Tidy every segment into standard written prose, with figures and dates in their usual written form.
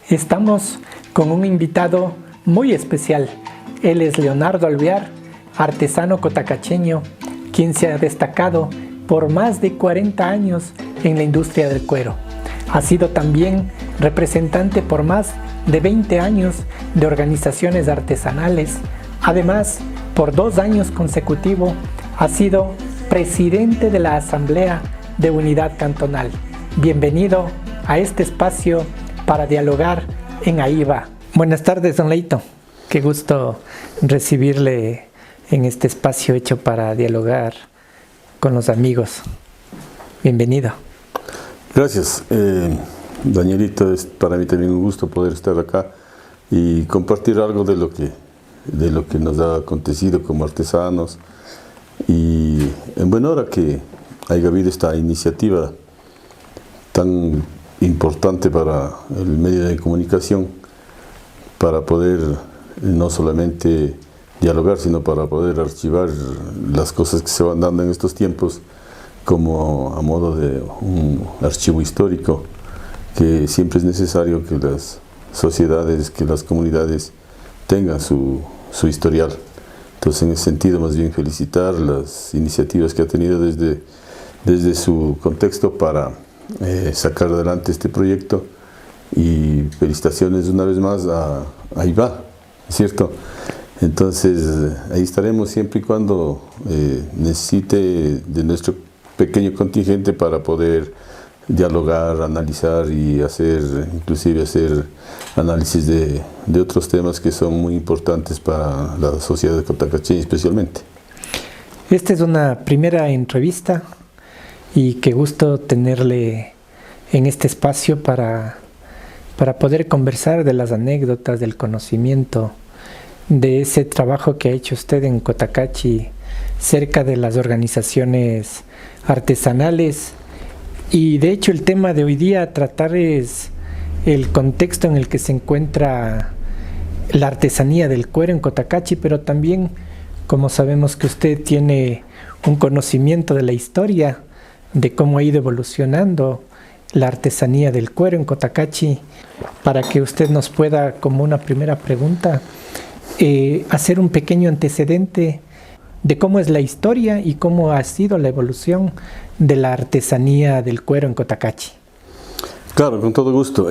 Estamos con un invitado muy especial. Él es Leonardo Alvear, artesano cotacacheño, quien se ha destacado por más de 40 años en la industria del cuero. Ha sido también representante por más de 20 años de organizaciones artesanales. Además, por 2 años consecutivos ha sido presidente de la Asamblea de Unidad Cantonal. Bienvenido a este espacio para dialogar en AIVA. Buenas tardes, don Leito. Qué gusto recibirle en este espacio hecho para dialogar con los amigos. Bienvenido. Gracias, Danielito. Es para mí también un gusto poder estar acá y compartir algo de lo que nos ha acontecido como artesanos, y en buena hora que haya habido esta iniciativa tan importante para el medio de comunicación, para poder no solamente dialogar, sino para poder archivar las cosas que se van dando en estos tiempos, como a modo de un archivo histórico, que siempre es necesario que las sociedades, que las comunidades tengan su historial. Entonces, en ese sentido, más bien felicitar las iniciativas que ha tenido desde su contexto para sacar adelante este proyecto, y felicitaciones una vez más a AIVA, ¿cierto? Entonces, ahí estaremos siempre y cuando necesite de nuestro pequeño contingente para poder dialogar, analizar y inclusive hacer análisis de otros temas que son muy importantes para la sociedad de cotacacheña especialmente. Esta es una primera entrevista y qué gusto tenerle en este espacio para poder conversar de las anécdotas, del conocimiento, de ese trabajo que ha hecho usted en Cotacachi cerca de las organizaciones artesanales. Y de hecho el tema de hoy día a tratar es el contexto en el que se encuentra la artesanía del cuero en Cotacachi, pero también, como sabemos que usted tiene un conocimiento de la historia, de cómo ha ido evolucionando la artesanía del cuero en Cotacachi, para que usted nos pueda, como una primera pregunta, hacer un pequeño antecedente de cómo es la historia y cómo ha sido la evolución de la artesanía del cuero en Cotacachi. Claro, con todo gusto.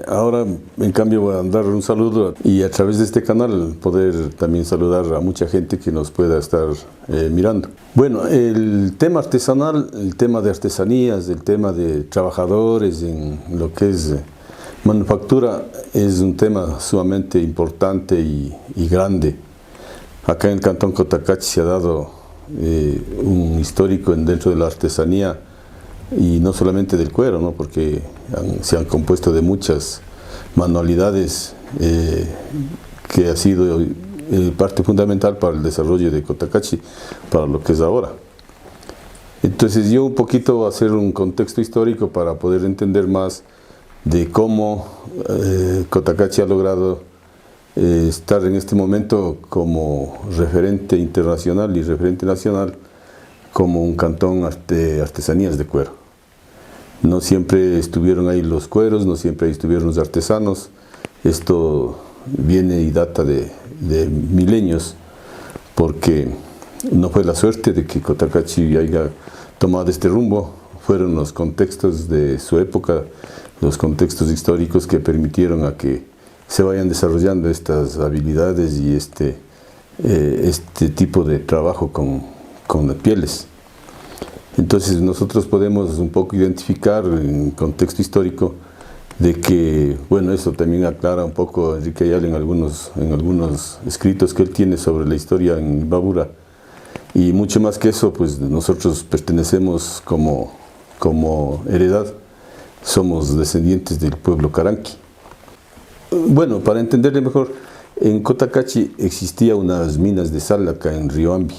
Ahora, en cambio, voy a dar un saludo y a través de este canal poder también saludar a mucha gente que nos pueda estar mirando. Bueno, el tema artesanal, el tema de artesanías, el tema de trabajadores en lo que es manufactura, es un tema sumamente importante y grande. Acá en el Cantón Cotacachi se ha dado un histórico dentro de la artesanía, y no solamente del cuero, ¿no? Porque se han compuesto de muchas manualidades que ha sido parte fundamental para el desarrollo de Cotacachi, para lo que es ahora. Entonces, yo un poquito hacer un contexto histórico para poder entender más de cómo Cotacachi ha logrado estar en este momento como referente internacional y referente nacional, como un cantón de artesanías de cuero. No siempre estuvieron ahí los cueros, no siempre ahí estuvieron los artesanos. Esto viene y data de milenios, porque no fue la suerte de que Cotacachi haya tomado este rumbo. Fueron los contextos de su época, los contextos históricos que permitieron a que se vayan desarrollando estas habilidades y este tipo de trabajo con las pieles. Entonces, nosotros podemos un poco identificar en contexto histórico de que, bueno, eso también aclara un poco Enrique Ayala en algunos escritos que él tiene sobre la historia en Babura. Y mucho más que eso, pues nosotros pertenecemos como heredad, somos descendientes del pueblo Caranqui. Bueno, para entenderle mejor, en Cotacachi existía unas minas de sal acá en Río Ambi,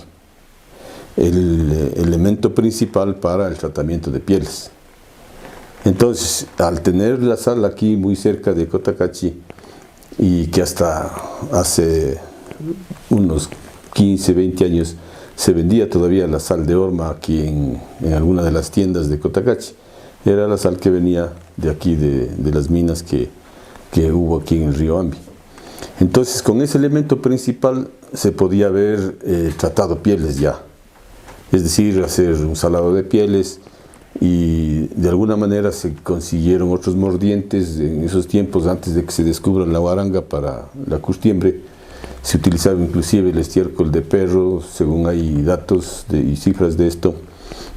el elemento principal para el tratamiento de pieles. Entonces, al tener la sal aquí muy cerca de Cotacachi, y que hasta hace unos 15, 20 años se vendía todavía la sal de horma aquí en alguna de las tiendas de Cotacachi, era la sal que venía de aquí, de las minas que que hubo aquí en el río Ambi. Entonces, con ese elemento principal se podía haber tratado pieles ya, es decir, hacer un salado de pieles, y de alguna manera se consiguieron otros mordientes. En esos tiempos, antes de que se descubra la guaranga para la curtiembre, se utilizaba inclusive el estiércol de perro, según hay datos y cifras de esto,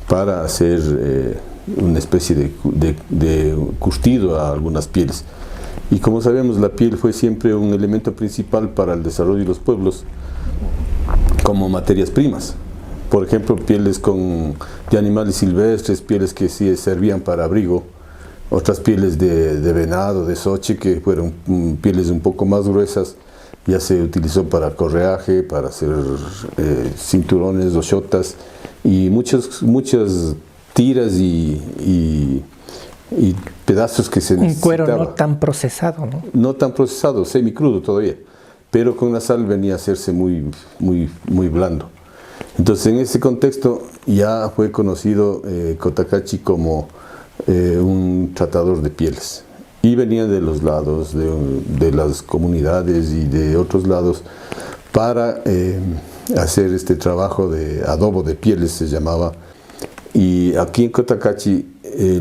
para hacer una especie de curtido a algunas pieles. Y como sabemos, la piel fue siempre un elemento principal para el desarrollo de los pueblos como materias primas. Por ejemplo, pieles de animales silvestres, pieles que sí servían para abrigo, otras pieles de venado, de soche, que fueron pieles un poco más gruesas, ya se utilizó para correaje, para hacer cinturones, ochotas, y muchas tiras y pedazos que se necesitaba. Un cuero no tan procesado, ¿no? No tan procesado, semicrudo todavía, pero con la sal venía a hacerse muy blando. Entonces, en ese contexto ya fue conocido Cotacachi como un tratador de pieles, y venía de los lados, de las comunidades y de otros lados, para hacer este trabajo de adobo de pieles, se llamaba. Y aquí en Cotacachi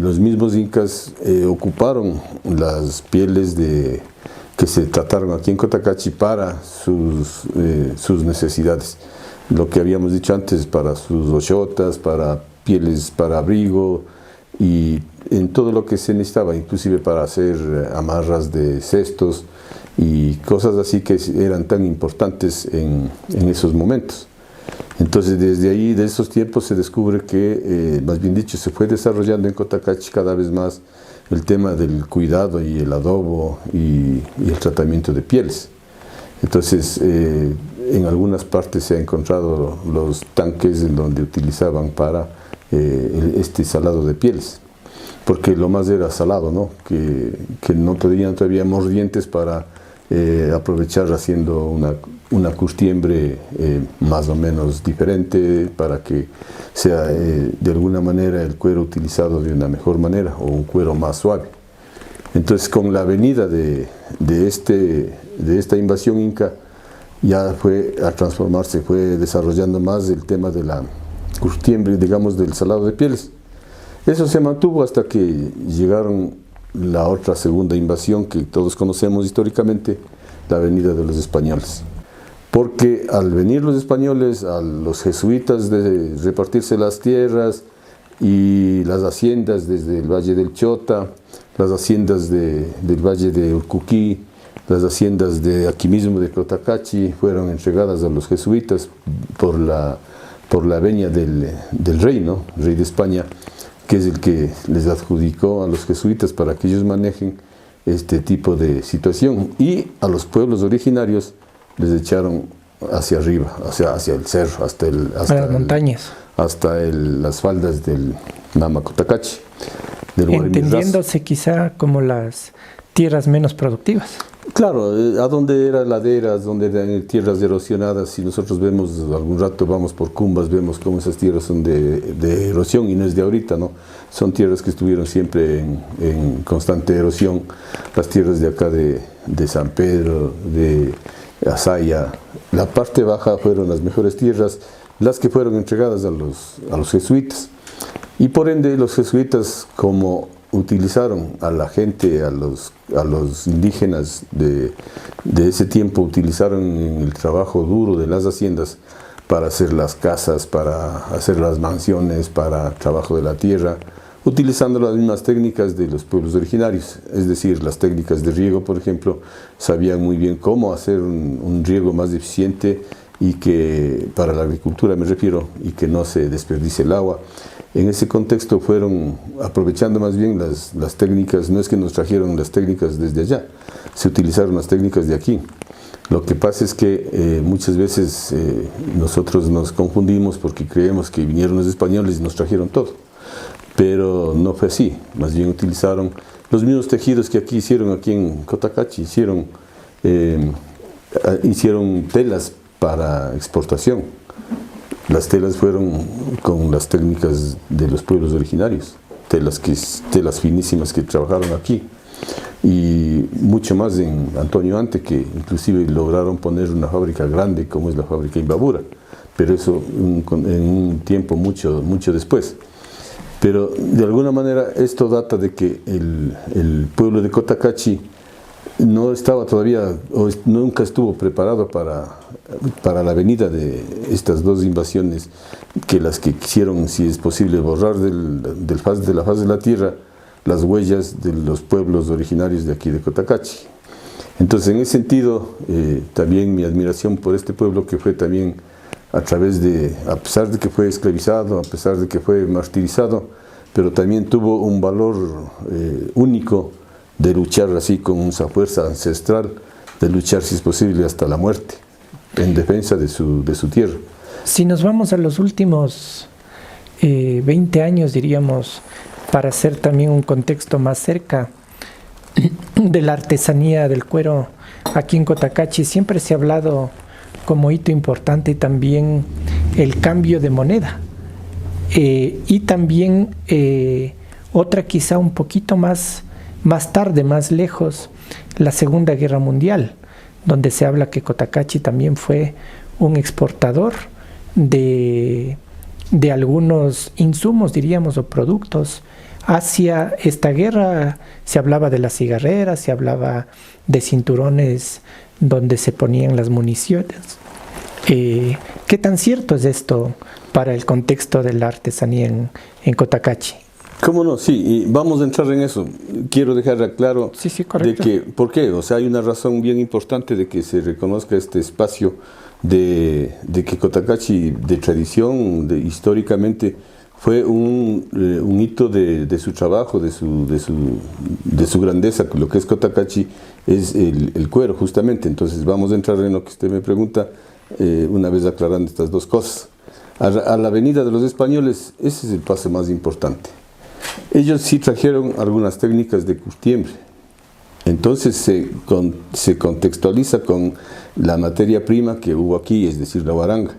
los mismos incas ocuparon las pieles que se trataron aquí en Cotacachi para sus necesidades. Lo que habíamos dicho antes, para sus ochotas, para pieles para abrigo, y en todo lo que se necesitaba, inclusive para hacer amarras de cestos y cosas así que eran tan importantes en esos momentos. Entonces, desde ahí, de esos tiempos, se descubre que, más bien dicho, se fue desarrollando en Cotacachi cada vez más el tema del cuidado y el adobo y el tratamiento de pieles. Entonces, en algunas partes se han encontrado los tanques en donde utilizaban para este salado de pieles, porque lo más era salado, ¿no? Que no tenían todavía mordientes para aprovechar haciendo una curtiembre más o menos diferente, para que sea de alguna manera el cuero utilizado de una mejor manera, o un cuero más suave. Entonces, con la venida de esta invasión inca, ya fue a transformarse, fue desarrollando más el tema de la curtiembre, digamos, del salado de pieles. Eso se mantuvo hasta que llegaron la otra segunda invasión que todos conocemos históricamente, la venida de los españoles. Porque al venir los españoles, a los jesuitas de repartirse las tierras y las haciendas desde el Valle del Chota, las haciendas del Valle de Urcuquí, las haciendas de aquí mismo de Cotacachi, fueron entregadas a los jesuitas por la venia del rey, ¿no? El rey de España, que es el que les adjudicó a los jesuitas para que ellos manejen este tipo de situación, y a los pueblos originarios les echaron hacia arriba, hacia el cerro, hasta las montañas, hasta las faldas del Nama Cotacachi, del Guarimirrazo. Entendiéndose quizá como las tierras menos productivas. Claro, a donde eran laderas, donde eran tierras erosionadas. Si nosotros vemos, algún rato vamos por Cumbas, vemos cómo esas tierras son de erosión, y no es de ahorita, ¿no? Son tierras que estuvieron siempre en constante erosión. Las tierras de acá de San Pedro, de Azaya, la parte baja fueron las mejores tierras, las que fueron entregadas a los jesuitas. Y por ende los jesuitas, como utilizaron a la gente, a los indígenas de ese tiempo, utilizaron en el trabajo duro de las haciendas para hacer las casas, para hacer las mansiones, para trabajo de la tierra, utilizando las mismas técnicas de los pueblos originarios, es decir, las técnicas de riego, por ejemplo. Sabían muy bien cómo hacer un riego más eficiente, y que, para la agricultura me refiero, y que no se desperdicie el agua. En ese contexto fueron aprovechando más bien las técnicas. No es que nos trajeron las técnicas desde allá, se utilizaron las técnicas de aquí. Lo que pasa es que muchas veces nosotros nos confundimos porque creemos que vinieron los españoles y nos trajeron todo, pero no fue así. Más bien utilizaron los mismos tejidos que hicieron aquí en Cotacachi, hicieron telas para exportación. Las telas fueron con las técnicas de los pueblos originarios, telas finísimas que trabajaron aquí. y mucho más en Antonio Ante, que inclusive lograron poner una fábrica grande como es la fábrica Imbabura, pero eso en un tiempo mucho después. Pero de alguna manera esto data de que el pueblo de Cotacachi no estaba todavía, o nunca estuvo preparado para la venida de estas dos invasiones, que las que quisieron, si es posible, borrar de la faz de la tierra las huellas de los pueblos originarios de aquí de Cotacachi. Entonces, en ese sentido, también mi admiración por este pueblo, que fue también a pesar de que fue esclavizado, a pesar de que fue martirizado, pero también tuvo un valor único de luchar así con esa fuerza ancestral, de luchar, si es posible, hasta la muerte, en defensa de su tierra. Si nos vamos a los últimos 20 años, diríamos, para hacer también un contexto más cerca de la artesanía del cuero aquí en Cotacachi, siempre se ha hablado como hito importante también el cambio de moneda, y también otra quizá un poquito más tarde, más lejos, la Segunda Guerra Mundial, donde se habla que Cotacachi también fue un exportador de algunos insumos, diríamos, o productos hacia esta guerra. Se hablaba de las cigarreras, se hablaba de cinturones donde se ponían las municiones. ¿Qué tan cierto es esto para el contexto de la artesanía en Cotacachi? ¿Cómo no? Sí, y vamos a entrar en eso. Quiero dejar claro sí, correcto. de que, ¿por qué? O sea, hay una razón bien importante de que se reconozca este espacio de que Cotacachi, de tradición, históricamente, fue un hito de su trabajo, de su grandeza. Lo que es Cotacachi es el cuero, justamente. Entonces vamos a entrar en lo que usted me pregunta, una vez aclarando estas dos cosas. A la venida de los españoles, ese es el paso más importante. Ellos sí trajeron algunas técnicas de curtiembre. Entonces se contextualiza con la materia prima que hubo aquí, es decir, la guaranga.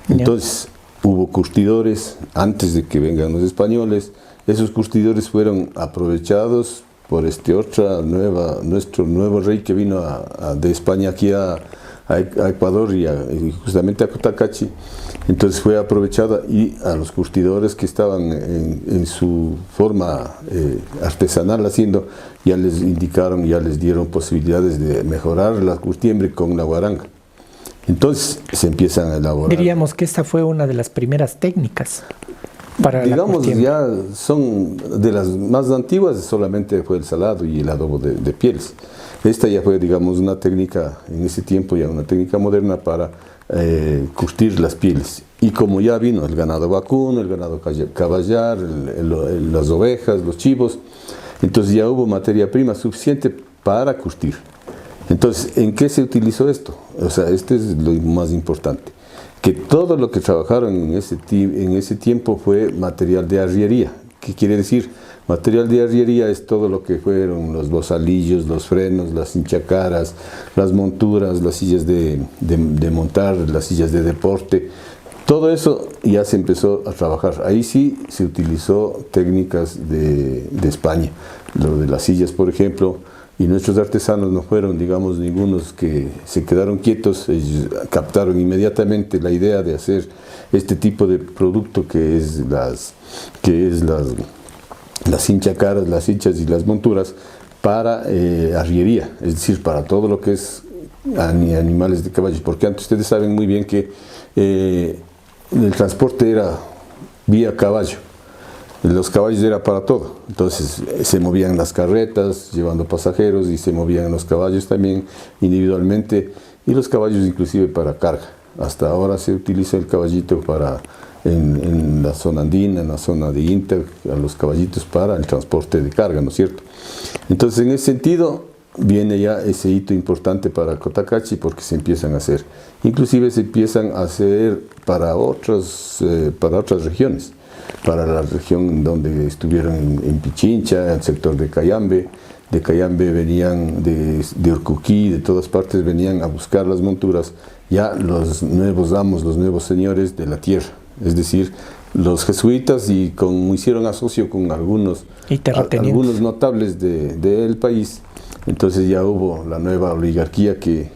Entonces hubo curtidores antes de que vengan los españoles. Esos curtidores fueron aprovechados por nuestro nuevo rey que vino de España aquí a Ecuador y justamente a Cotacachi. Entonces fue aprovechada, y a los curtidores que estaban en su forma artesanal haciendo, ya les indicaron, ya les dieron posibilidades de mejorar la curtiembre con la guaranga. Entonces se empiezan a elaborar. Diríamos que esta fue una de las primeras técnicas para digamos, ya son de las más antiguas, solamente fue el salado y el adobo de pieles. Esta ya fue, digamos, una técnica, en ese tiempo ya una técnica moderna para curtir las pieles. Y como ya vino el ganado vacuno, el ganado caballar, las ovejas, los chivos, entonces ya hubo materia prima suficiente para curtir. Entonces, ¿en qué se utilizó esto? O sea, este es lo más importante, que todo lo que trabajaron en ese tiempo fue material de arriería. ¿Qué quiere decir? Material de arriería es todo lo que fueron los bozalillos, los frenos, las hinchacaras, las monturas, las sillas de montar, las sillas de deporte. Todo eso ya se empezó a trabajar. Ahí sí se utilizó técnicas de España. Lo de las sillas, por ejemplo, y nuestros artesanos no fueron, digamos, ningunos que se quedaron quietos. Ellos captaron inmediatamente la idea de hacer este tipo de producto que es las hinchacaras, las hinchas y las monturas para arriería, es decir, para todo lo que es animales de caballos, porque antes ustedes saben muy bien que el transporte era vía caballo, los caballos era para todo. Entonces se movían las carretas llevando pasajeros, y se movían los caballos también individualmente, y los caballos inclusive para carga. Hasta ahora se utiliza el caballito en la zona andina, en la zona de Inter, a los caballitos para el transporte de carga, ¿no es cierto? Entonces, en ese sentido, viene ya ese hito importante para Cotacachi, porque se empiezan a hacer. Inclusive se empiezan a hacer para otras regiones, para la región donde estuvieron en Pichincha, el sector de Cayambe. De Cayambe venían, de Urcuquí, de todas partes venían a buscar las monturas, ya los nuevos amos, los nuevos señores de la tierra. Es decir, los jesuitas y hicieron asocio con algunos notables del país. Entonces ya hubo la nueva oligarquía que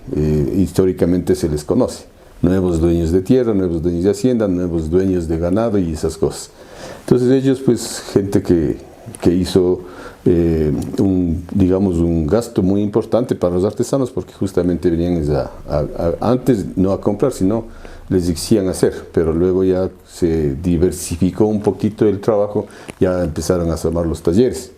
históricamente se les conoce. Nuevos dueños de tierra, nuevos dueños de hacienda, nuevos dueños de ganado y esas cosas. Entonces ellos, pues, gente que hizo un gasto muy importante para los artesanos, porque justamente venían antes no a comprar, sino les exigían hacer, pero luego ya se diversificó un poquito el trabajo, ya empezaron a formar los talleres.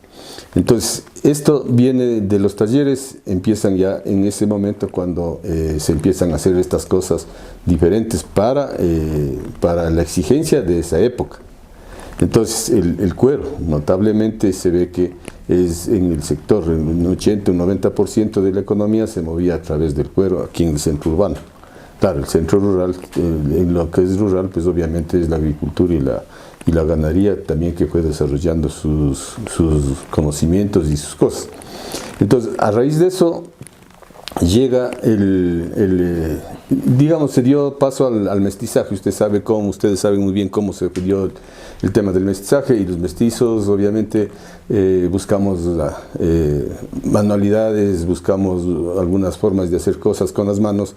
Entonces, esto viene de los talleres, empiezan ya en ese momento cuando se empiezan a hacer estas cosas diferentes para la exigencia de esa época. Entonces, el cuero, notablemente se ve que es en el sector, un 80, un 90% de la economía se movía a través del cuero aquí en el centro urbano. Claro, el centro rural, en lo que es rural, pues obviamente es la agricultura y la ganadería también, que fue desarrollando sus conocimientos y sus cosas. Entonces, a raíz de eso, llega se dio paso al mestizaje. Ustedes saben muy bien cómo se dio el tema del mestizaje, y los mestizos obviamente buscamos manualidades, buscamos algunas formas de hacer cosas con las manos,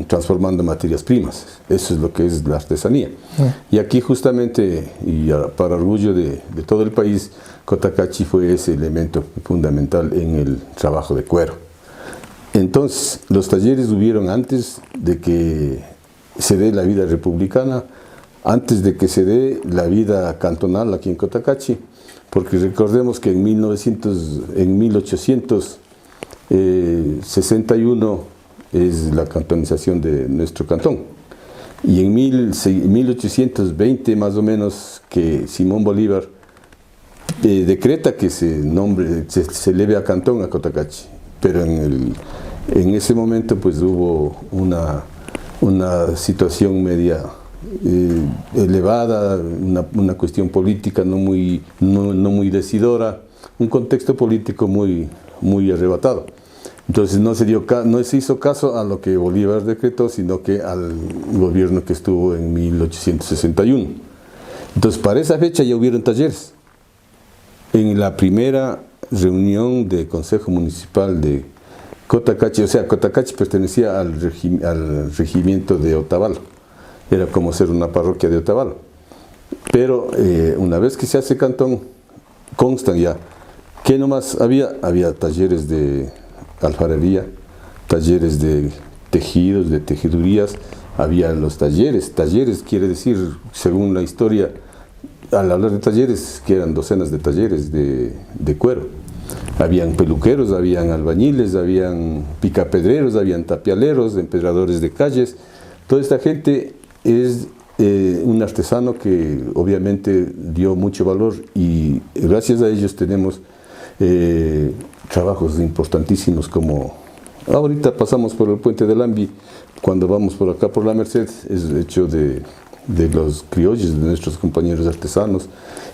transformando materias primas. Eso es lo que es la artesanía. Y aquí justamente, y para orgullo de todo el país, Cotacachi fue ese elemento fundamental en el trabajo de cuero. Entonces, los talleres hubieron antes de que se dé la vida republicana, antes de que se dé la vida cantonal aquí en Cotacachi, porque recordemos que en 1861 es la cantonización de nuestro cantón, y en 1820 más o menos que Simón Bolívar decreta que se eleve a cantón a Cotacachi, pero en ese momento pues hubo una situación media elevada, una cuestión política no muy decidora, un contexto político muy arrebatado. Entonces no se hizo caso a lo que Bolívar decretó, sino que al gobierno que estuvo en 1861. Entonces, para esa fecha ya hubieron talleres. En la primera reunión del Consejo Municipal de Cotacachi, o sea, Cotacachi pertenecía al regimiento de Otavalo, era como ser una parroquia de Otavalo. Pero una vez que se hace cantón, constan ya. ¿Qué nomás había? Había talleres de alfarería, talleres de tejidos, de tejedurías, había los talleres quiere decir, según la historia, al hablar de talleres, que eran docenas de talleres de cuero. Habían peluqueros, habían albañiles, habían picapedreros, habían tapialeros, empedradores de calles. Toda esta gente es un artesano que obviamente dio mucho valor, y gracias a ellos tenemos trabajos importantísimos, como ahorita pasamos por el puente del Ambi, cuando vamos por acá por la Merced, es hecho de los criollos, de nuestros compañeros artesanos,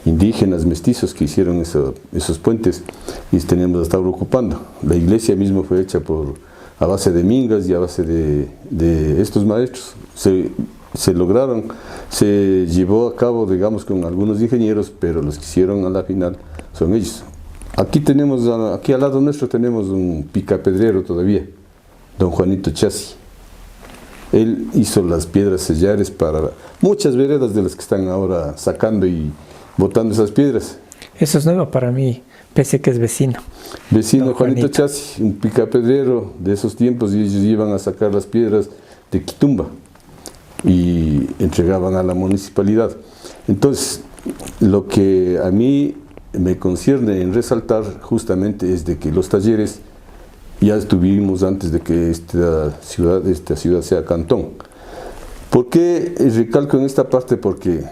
indígenas, mestizos, que hicieron esos puentes, y tenemos hasta ahora ocupando. La iglesia misma fue hecha a base de mingas y a base de estos maestros. Se lograron, se llevó a cabo, digamos, con algunos ingenieros, pero los que hicieron a la final son ellos. Aquí al lado nuestro tenemos un picapedrero todavía, don Juanito Chassi. Él hizo las piedras sellares para muchas veredas de las que están ahora sacando y botando esas piedras. Eso es nuevo para mí, pese a que es vecino. Vecino Juanito Chassi, un picapedrero de esos tiempos, y ellos iban a sacar las piedras de Quitumba y entregaban a la municipalidad. Entonces, lo que a mí me concierne en resaltar justamente es de que los talleres ya estuvimos antes de que esta ciudad sea cantón. ¿Por qué recalco en esta parte? Porque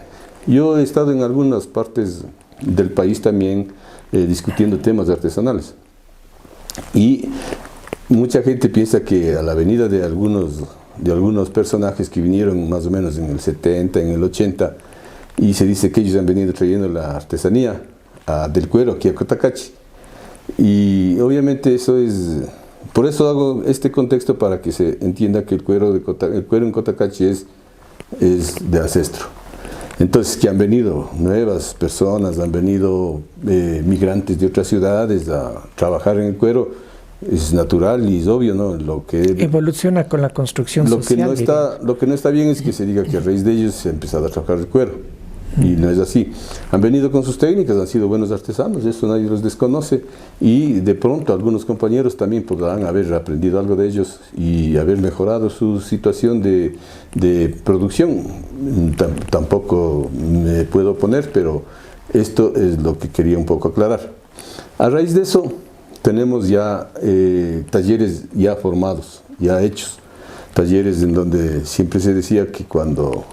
yo he estado en algunas partes del país también discutiendo temas artesanales, y mucha gente piensa que a la venida de algunos personajes que vinieron más o menos en el 70, en el 80, y se dice que ellos han venido trayendo la artesanía del cuero aquí a Cotacachi, y obviamente por eso hago este contexto, para que se entienda que el cuero en Cotacachi es de ancestro. Entonces, que han venido nuevas personas, han venido migrantes de otras ciudades a trabajar en el cuero, es natural y es obvio, ¿no? Evoluciona con la construcción social. Lo que no está bien es que se diga que a raíz de ellos se ha empezado a trabajar el cuero. Y no es así. Han venido con sus técnicas, han sido buenos artesanos, eso nadie los desconoce, y de pronto algunos compañeros también podrán haber aprendido algo de ellos y haber mejorado su situación de producción. Tampoco me puedo oponer, pero esto es lo que quería un poco aclarar. A raíz de eso tenemos ya talleres ya formados, ya hechos. Talleres en donde siempre se decía que cuando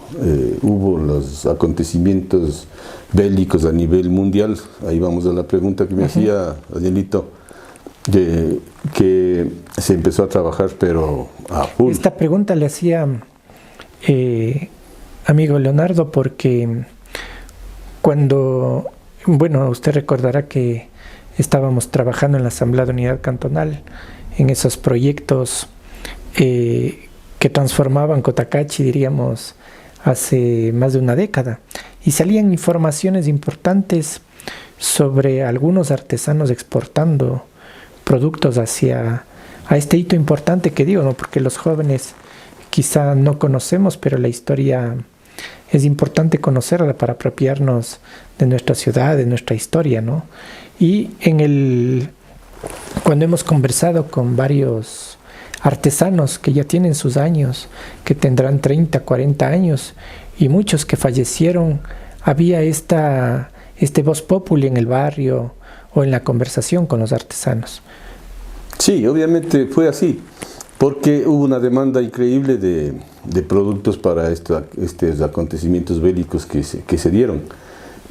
hubo los acontecimientos bélicos a nivel mundial, ahí vamos a la pregunta que me hacía Danielito, que se empezó a trabajar pero a full. Esta pregunta le hacía amigo Leonardo porque cuando, bueno, usted recordará que estábamos trabajando en la Asamblea de Unidad Cantonal en esos proyectos que transformaban Cotacachi, diríamos, hace más de una década. Y salían informaciones importantes sobre algunos artesanos exportando productos a este hito importante que digo, ¿no? Porque los jóvenes quizá no conocemos, pero la historia es importante conocerla para apropiarnos de nuestra ciudad, de nuestra historia, ¿no? Y cuando hemos conversado con varios artesanos que ya tienen sus años, que tendrán 30, 40 años, y muchos que fallecieron, había este voz populi en el barrio o en la conversación con los artesanos. Sí, obviamente fue así, porque hubo una demanda increíble de productos para estos acontecimientos bélicos que se dieron.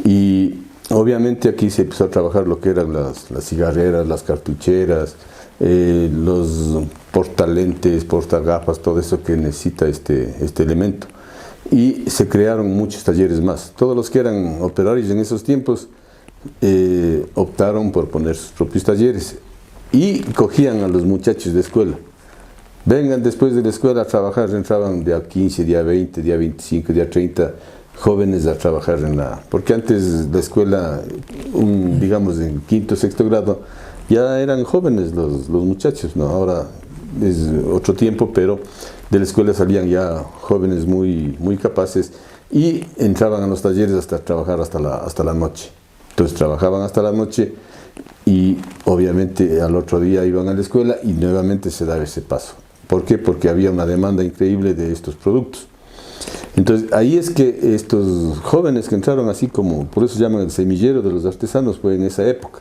Y obviamente aquí se empezó a trabajar lo que eran las cigarreras, las cartucheras, los portalentes, portagafas, todo eso que necesita este elemento. Y se crearon muchos talleres más. Todos los que eran operarios en esos tiempos optaron por poner sus propios talleres y cogían a los muchachos de escuela. Vengan después de la escuela a trabajar, entraban día 15, día 20, día 25, día 30 jóvenes a trabajar porque antes la escuela, digamos en quinto, sexto grado, ya eran jóvenes los muchachos, ¿no? Ahora es otro tiempo, pero de la escuela salían ya jóvenes muy capaces y entraban a los talleres hasta trabajar hasta la noche. Entonces trabajaban hasta la noche y obviamente al otro día iban a la escuela y nuevamente se daba ese paso. ¿Por qué? Porque había una demanda increíble de estos productos. Entonces ahí es que estos jóvenes que entraron así como, por eso se llaman el semillero de los artesanos, fue en esa época.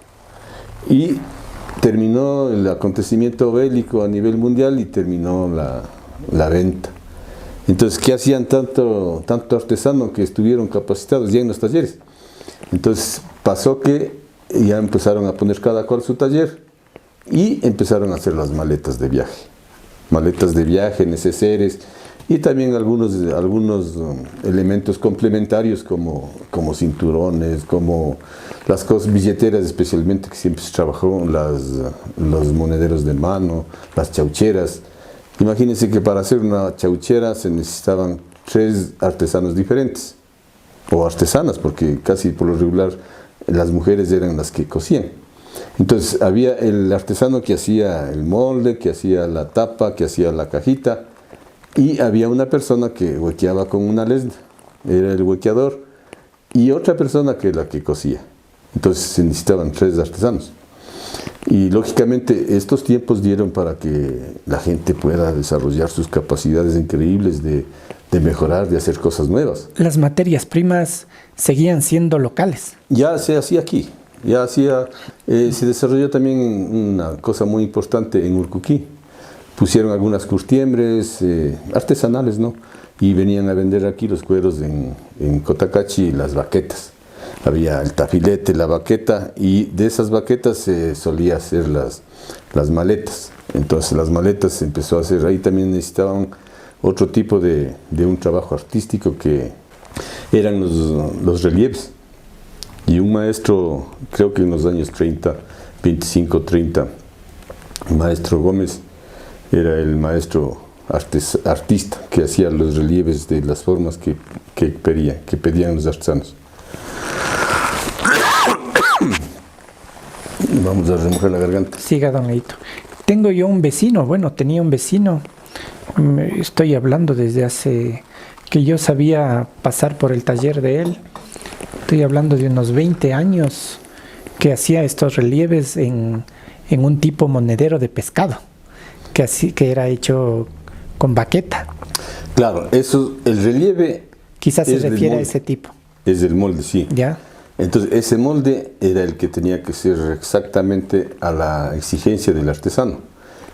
Y terminó el acontecimiento bélico a nivel mundial y terminó la venta. Entonces, ¿qué hacían tanto artesano que estuvieron capacitados ya en los talleres? Entonces pasó que ya empezaron a poner cada cual su taller y empezaron a hacer las maletas de viaje, neceseres y también algunos elementos complementarios como cinturones, como las cosas billeteras especialmente, que siempre se trabajó, los monederos de mano, las chaucheras. Imagínense que para hacer una chauchera se necesitaban 3 artesanos diferentes, o artesanas, porque casi por lo regular las mujeres eran las que cosían. Entonces había el artesano que hacía el molde, que hacía la tapa, que hacía la cajita, y había una persona que huequeaba con una lesna, era el huequeador, y otra persona que era la que cosía. Entonces se necesitaban 3 artesanos. Y lógicamente estos tiempos dieron para que la gente pueda desarrollar sus capacidades increíbles de mejorar, de hacer cosas nuevas. Las materias primas seguían siendo locales. Ya se hacía aquí, se desarrolló también una cosa muy importante en Urcuquí. Pusieron algunas curtiembres artesanales, ¿no? Y venían a vender aquí los cueros en Cotacachi, las baquetas. Había el tafilete, la baqueta, y de esas baquetas se solía hacer las maletas. Entonces las maletas se empezó a hacer, ahí también necesitaban otro tipo de un trabajo artístico que eran los relieves. Y un maestro, creo que en los años 30, 25, 30, el maestro Gómez, era el maestro artista que hacía los relieves de las formas que pedían los artesanos. Vamos a remojar la garganta. Siga, don Leito. Tengo yo un vecino, tenía un vecino, estoy hablando desde hace que yo sabía pasar por el taller de él, estoy hablando de unos 20 años, que hacía estos relieves en un tipo monedero de pescado, que era hecho con baqueta. Claro, el relieve... Quizás se refiere a ese tipo. Es del molde, sí. ¿Ya? Entonces, ese molde era el que tenía que ser exactamente a la exigencia del artesano.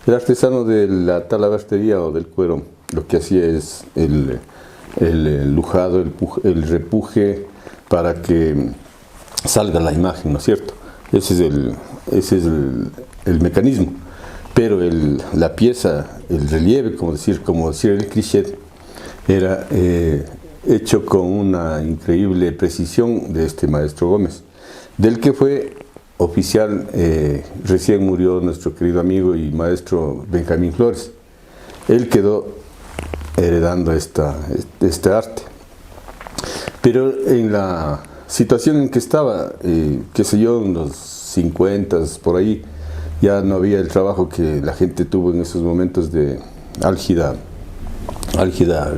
El artesano de la talabartería o del cuero, lo que hacía es el lujado, el repuje para que salga la imagen, ¿no es cierto? Ese es el mecanismo. Pero la pieza, el relieve, como decir el cliché, era hecho con una increíble precisión de este maestro Gómez, del que fue oficial, recién murió nuestro querido amigo y maestro Benjamín Flores. Él quedó heredando este arte. Pero en la situación en que estaba, qué sé yo, en los 50, por ahí, ya no había el trabajo que la gente tuvo en esos momentos de álgida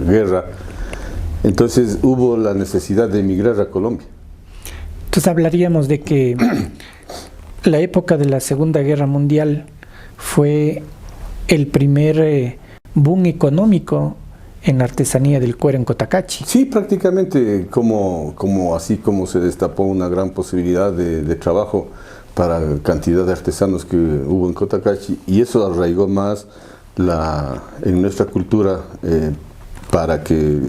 guerra. Entonces hubo la necesidad de emigrar a Colombia. Entonces hablaríamos de que la época de la Segunda Guerra Mundial fue el primer boom económico en la artesanía del cuero en Cotacachi. Sí, prácticamente así como se destapó una gran posibilidad de trabajo para cantidad de artesanos que hubo en Cotacachi, y eso arraigó más en nuestra cultura para que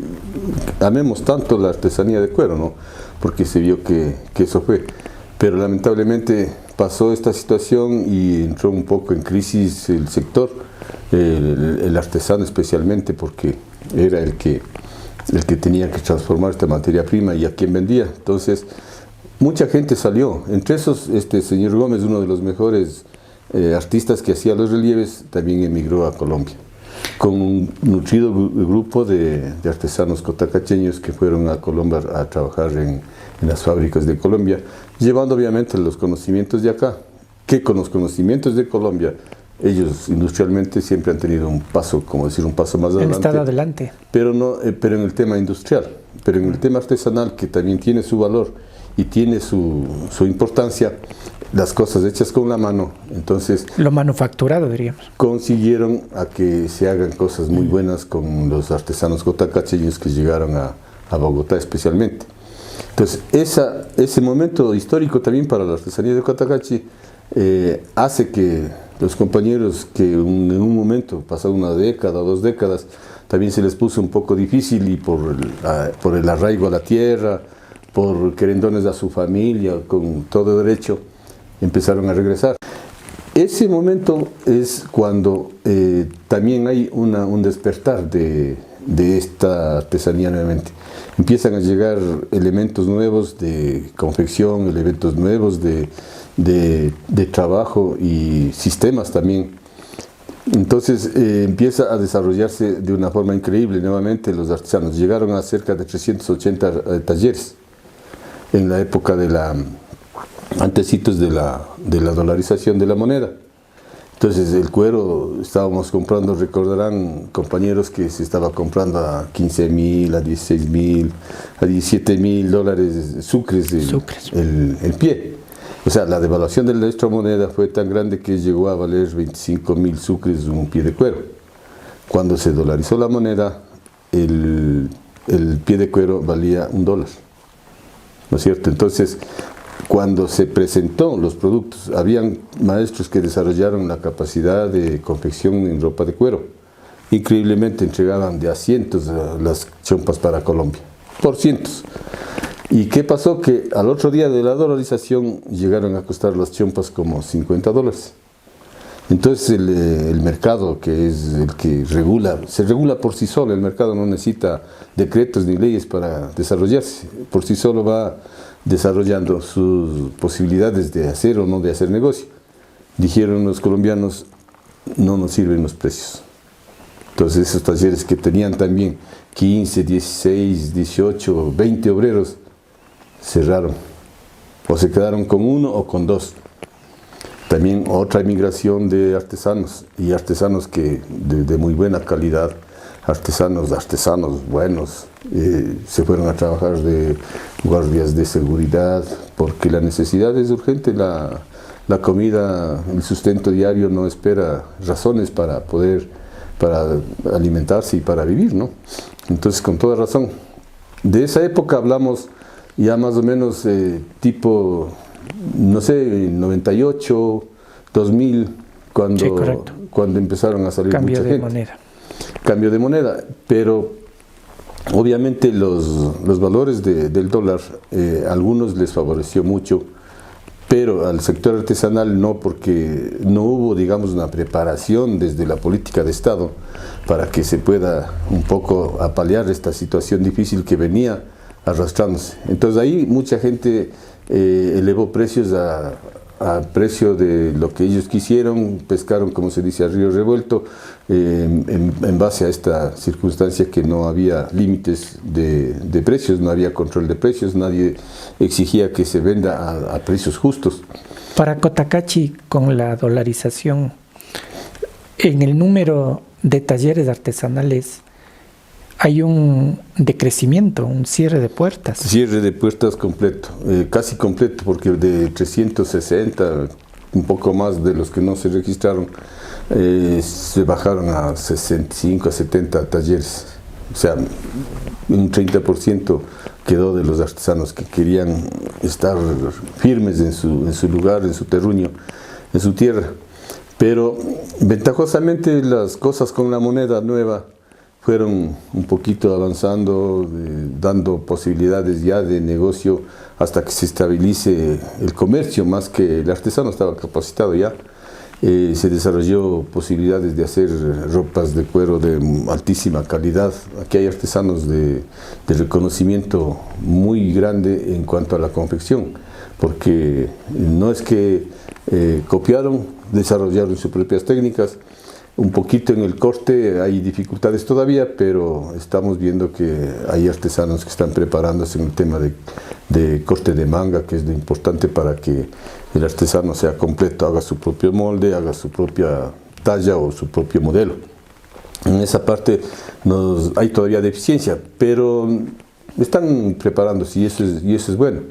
amemos tanto la artesanía de cuero, ¿no? Porque se vio que eso fue. Pero lamentablemente pasó esta situación y entró un poco en crisis el sector, el artesano especialmente, porque era el que tenía que transformar esta materia prima y a quien vendía. Entonces, mucha gente salió. Entre esos, este señor Gómez, uno de los mejores artistas que hacía los relieves, también emigró a Colombia, con un nutrido grupo de artesanos cotacacheños que fueron a Colombia a trabajar en las fábricas de Colombia, llevando obviamente los conocimientos de acá, que con los conocimientos de Colombia, ellos industrialmente siempre han tenido un paso más adelante. Han estado adelante. Pero en el tema industrial, pero en el tema artesanal, que también tiene su valor y tiene su importancia, las cosas hechas con la mano, entonces... Lo manufacturado, diríamos. Consiguieron a que se hagan cosas muy buenas con los artesanos cotacacheños que llegaron a Bogotá especialmente. Entonces, ese momento histórico también para la artesanía de Cotacachi hace que los compañeros que en un momento, pasado una década o 2 décadas, también se les puso un poco difícil y por el arraigo a la tierra, por querendones a su familia, con todo derecho, empezaron a regresar. Ese momento es cuando también hay un despertar de esta artesanía nuevamente. Empiezan a llegar elementos nuevos de confección, elementos nuevos de trabajo y sistemas también. Entonces empieza a desarrollarse de una forma increíble nuevamente los artesanos. Llegaron a cerca de 380 talleres en la época antecitos de la dolarización de la moneda. Entonces el cuero estábamos comprando, recordarán compañeros, que se estaba comprando a 15.000, a 16.000, a 17.000 dólares sucres el pie. O sea, la devaluación de nuestra moneda fue tan grande que llegó a valer 25.000 sucres un pie de cuero. Cuando se dolarizó la moneda, el pie de cuero valía $1, ¿no es cierto? Entonces, cuando se presentó los productos, habían maestros que desarrollaron la capacidad de confección en ropa de cuero. Increíblemente entregaban de a cientos las chompas para Colombia, por cientos. ¿Y qué pasó? Que al otro día de la dolarización llegaron a costar las chompas como $50. Entonces el mercado, que es el que se regula por sí solo. El mercado no necesita decretos ni leyes para desarrollarse, por sí solo va desarrollando sus posibilidades de hacer o no de hacer negocio. Dijeron los colombianos: no nos sirven los precios, Entonces esos talleres que tenían también 15, 16, 18, 20 obreros, cerraron. O se quedaron con uno o con dos. También otra emigración de artesanos, y artesanos que de muy buena calidad, artesanos buenos, se fueron a trabajar de guardias de seguridad, porque la necesidad es urgente, la comida, el sustento diario no espera razones para alimentarse y para vivir, ¿no? Entonces, con toda razón. De esa época hablamos ya más o menos tipo, no sé, 98, 2000, Sí, cuando empezaron a salir mucha gente. Cambio de moneda, pero obviamente los valores del dólar, a algunos les favoreció mucho, pero al sector artesanal no, porque no hubo, digamos, una preparación desde la política de Estado para que se pueda un poco apalear esta situación difícil que venía arrastrándose. Entonces ahí mucha gente elevó precios a precio de lo que ellos quisieron, pescaron, como se dice, a río revuelto, en base a esta circunstancia que no había límites de precios, no había control de precios, nadie exigía que se venda a precios justos. Para Cotacachi, con la dolarización, en el número de talleres artesanales hay un decrecimiento, un cierre de puertas. Cierre de puertas completo, casi completo, porque de 360, un poco más de los que no se registraron, se bajaron a 65, a 70 talleres. O sea, un 30% quedó de los artesanos que querían estar firmes en su lugar, en su terruño, en su tierra. Pero ventajosamente las cosas con la moneda nueva fueron un poquito avanzando, dando posibilidades ya de negocio hasta que se estabilice el comercio, más que el artesano estaba capacitado ya. Se desarrolló posibilidades de hacer ropas de cuero de altísima calidad. Aquí hay artesanos de reconocimiento muy grande en cuanto a la confección, porque no es que copiaron, desarrollaron sus propias técnicas. Un poquito en el corte hay dificultades todavía, pero estamos viendo que hay artesanos que están preparándose en el tema de corte de manga, que es lo importante para que el artesano sea completo, haga su propio molde, haga su propia talla o su propio modelo. En esa parte hay todavía deficiencia, pero están preparándose y eso es bueno.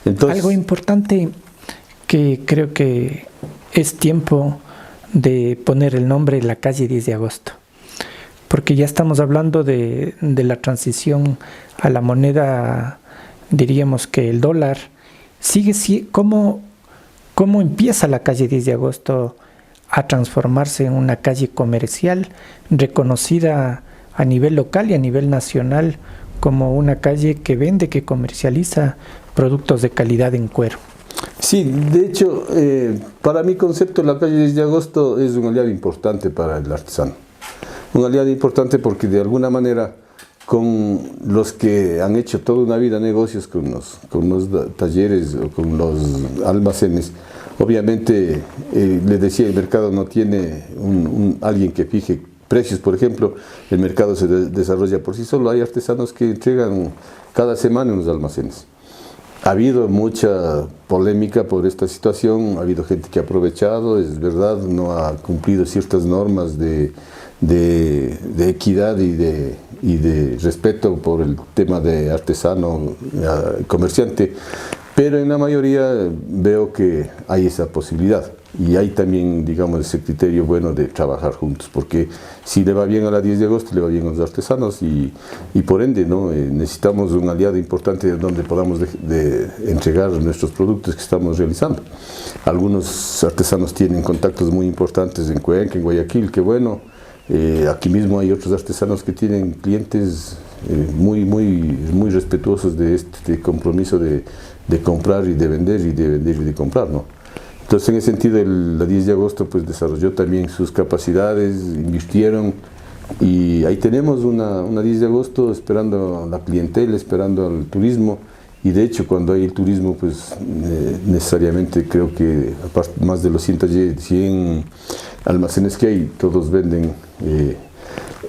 Entonces, algo importante que creo que es tiempo de poner el nombre en la calle 10 de agosto, porque ya estamos hablando de la transición a la moneda, diríamos que el dólar. ¿Cómo empieza la calle 10 de agosto a transformarse en una calle comercial reconocida a nivel local y a nivel nacional como una calle que vende, que comercializa productos de calidad en cuero? Sí, de hecho, para mi concepto, la calle 10 de agosto es un aliado importante para el artesano. Un aliado importante porque de alguna manera, con los que han hecho toda una vida negocios con los talleres o con los almacenes, obviamente, les decía, el mercado no tiene alguien que fije precios, por ejemplo, el mercado se desarrolla por sí solo. Hay artesanos que entregan cada semana en los almacenes. Ha habido mucha polémica por esta situación, ha habido gente que ha aprovechado, es verdad, no ha cumplido ciertas normas de equidad y de respeto por el tema de artesano, comerciante, pero en la mayoría veo que hay esa posibilidad. Y hay también, digamos, ese criterio bueno de trabajar juntos, porque si le va bien a la 10 de agosto, le va bien a los artesanos y por ende, ¿no? Necesitamos un aliado importante donde podamos entregar nuestros productos que estamos realizando. Algunos artesanos tienen contactos muy importantes en Cuenca, en Guayaquil, qué bueno. Aquí mismo hay otros artesanos que tienen clientes muy respetuosos de este compromiso de comprar y de vender y de comprar, ¿no? Entonces, en ese sentido, la 10 de agosto pues desarrolló también sus capacidades, invirtieron, y ahí tenemos una 10 de agosto esperando a la clientela, esperando al turismo. Y de hecho, cuando hay el turismo, pues necesariamente creo que aparte, más de los 100 almacenes que hay, todos venden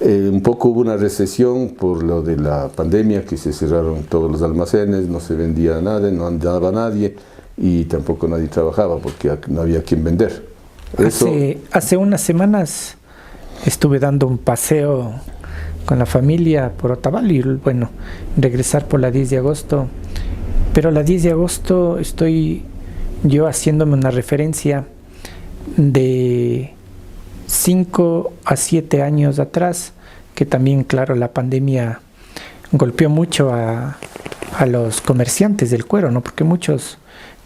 Un poco hubo una recesión por lo de la pandemia, que se cerraron todos los almacenes, no se vendía nada, no andaba nadie y tampoco nadie trabajaba porque no había quien vender. Hace unas semanas estuve dando un paseo con la familia por Otavalo y bueno, regresar por la 10 de agosto. Pero la 10 de agosto estoy yo haciéndome una referencia de 5 a 7 años atrás, que también, claro, la pandemia golpeó mucho a los comerciantes del cuero, ¿no? Porque muchos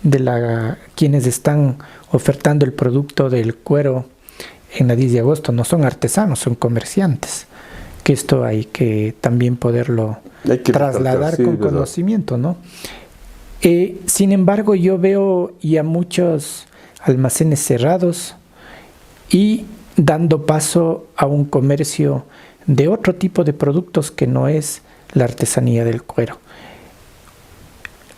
de quienes están ofertando el producto del cuero en la 10 de agosto no son artesanos, son comerciantes, que esto hay que también poderlo trasladar con conocimiento, ¿no? Sin embargo, yo veo ya muchos almacenes cerrados y dando paso a un comercio de otro tipo de productos que no es la artesanía del cuero.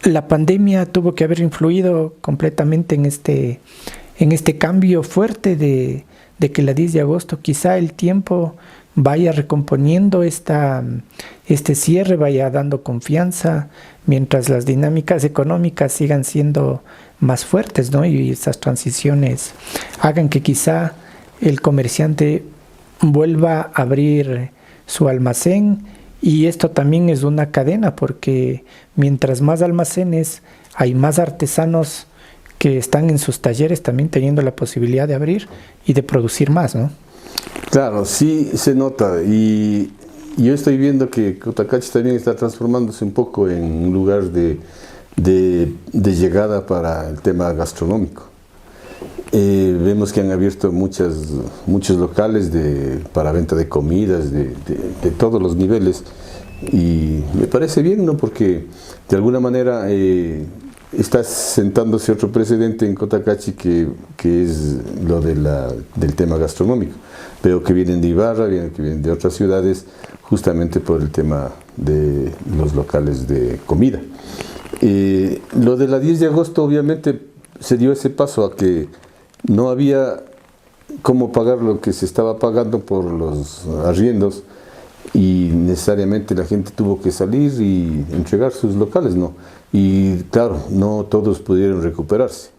La pandemia tuvo que haber influido completamente en este cambio fuerte de que la 10 de agosto quizá el tiempo vaya recomponiendo este cierre, vaya dando confianza, mientras las dinámicas económicas sigan siendo más fuertes, ¿no? Y esas transiciones hagan que quizá el comerciante vuelva a abrir su almacén, y esto también es una cadena, porque mientras más almacenes hay más artesanos que están en sus talleres también teniendo la posibilidad de abrir y de producir más, ¿no? Claro, sí se nota, y yo estoy viendo que Cotacachi también está transformándose un poco en un lugar de llegada para el tema gastronómico. Vemos que han abierto muchos locales para venta de comidas de todos los niveles, y me parece bien, ¿no? Porque de alguna manera está sentándose otro precedente en Cotacachi que es lo del tema gastronómico. Veo que vienen de Ibarra, que vienen de otras ciudades, justamente por el tema de los locales de comida. Lo de la 10 de agosto obviamente se dio ese paso a que no había cómo pagar lo que se estaba pagando por los arriendos, y necesariamente la gente tuvo que salir y entregar sus locales, ¿no? Y claro, no todos pudieron recuperarse.